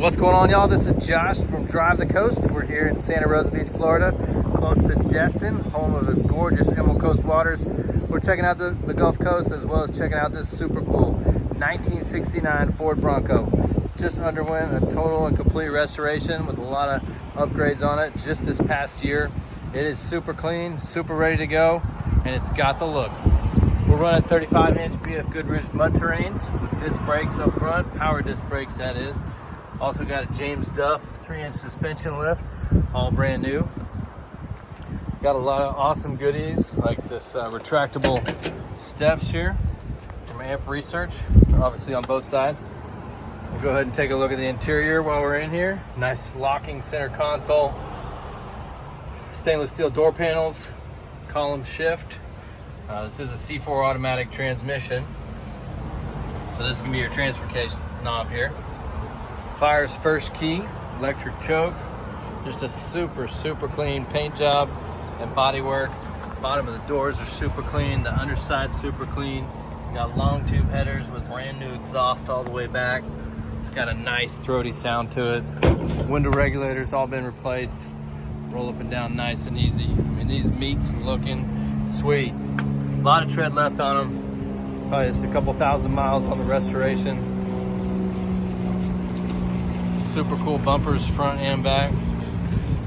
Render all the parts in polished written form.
What's going on, y'all? This is Josh from Drive the Coast. We're here in Santa Rosa Beach, Florida, close to Destin, home of the gorgeous Emerald Coast waters. We're checking out the Gulf Coast, as well as checking out this super cool 1969 Ford Bronco. Just underwent a total and complete restoration with a lot of upgrades on it just this past year. It is super clean, super ready to go, and it's got the look. We're running 35-inch BF Goodrich mud terrains with disc brakes up front, power disc brakes that is. Also got a James Duff 3-inch suspension lift, all brand new. Got a lot of awesome goodies like this retractable steps here from Amp Research. They're obviously on both sides. We'll go ahead and take a look at the interior while we're in here. Nice locking center console, stainless steel door panels, column shift. This is a C4 automatic transmission, so this can be your transfer case knob here. Fire's first key, electric choke, just a super clean paint job and body work. Bottom of the doors are super clean, the underside super clean. Got long tube headers with brand new exhaust all the way back. It's got a nice throaty sound to it. Window regulators all been replaced. Roll up and down nice and easy. I mean, these meats looking sweet. A lot of tread left on them. Probably just a couple thousand miles on the restoration. Super cool bumpers front and back.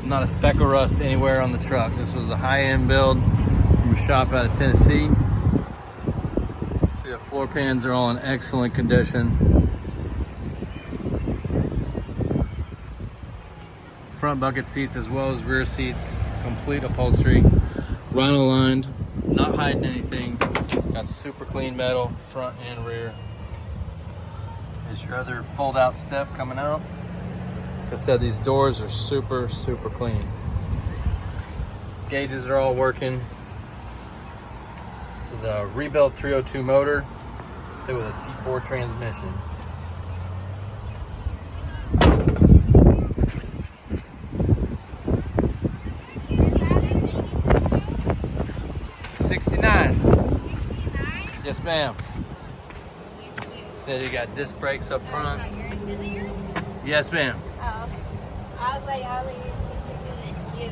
Not a speck of rust anywhere on the truck. This was a high-end build from a shop out of Tennessee. See, the floor pans are all in excellent condition. Front bucket seats as well as rear seat, complete upholstery, rhino lined, not hiding anything. Got super clean metal front and rear. There's your other fold-out step coming out. Like I said, these doors are super clean. Gauges are all working. This is a rebuilt 302 motor, say with a C4 transmission. '69. Yes, ma'am. Said you got disc brakes up front. Is it yours? Yes, ma'am. Oh, okay. I was like, it's cute.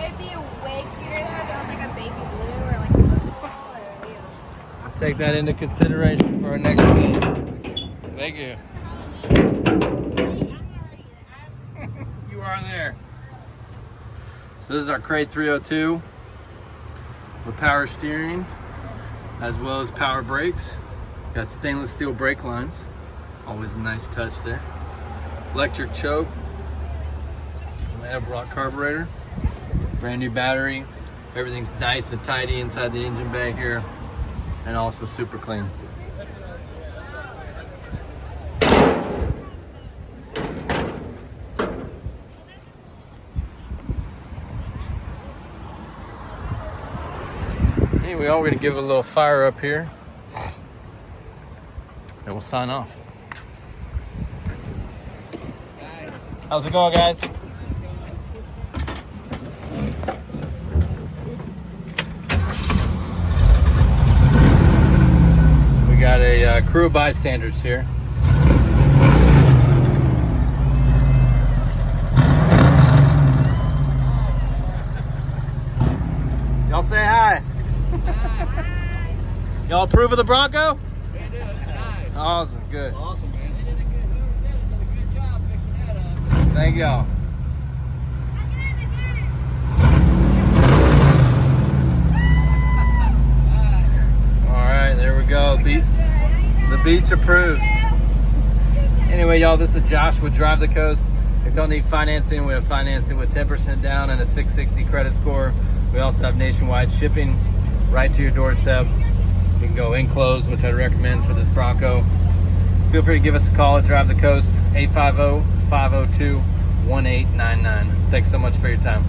It'd be way cuter though if it was like a baby blue or like a purple or, you know. I'll take that into consideration for our next bid. Thank you. You are there. So this is our Crate 302 with power steering as well as power brakes. Got stainless steel brake lines. Always a nice touch there. Electric choke. Rock carburetor. Brand new battery. Everything's nice and tidy inside the engine bay here. And also super clean. Anyway, we're going to give it a little fire up here. And we'll sign off. How's it going, guys? We got a crew of bystanders here. Y'all say hi. Hi. Y'all approve of the Bronco? Yeah, dude, it's nice. Awesome, good. Awesome, man. They did a good job fixing that up. Thank y'all. All right, there we go. The beach approves. Anyway, y'all, this is Josh with Drive the Coast. If you don't need financing, we have financing with 10% down and a 660 credit score. We also have nationwide shipping right to your doorstep. You can go enclosed, which I'd recommend for this Bronco. Feel free to give us a call at Drive the Coast, 850-502-1899. Thanks so much for your time.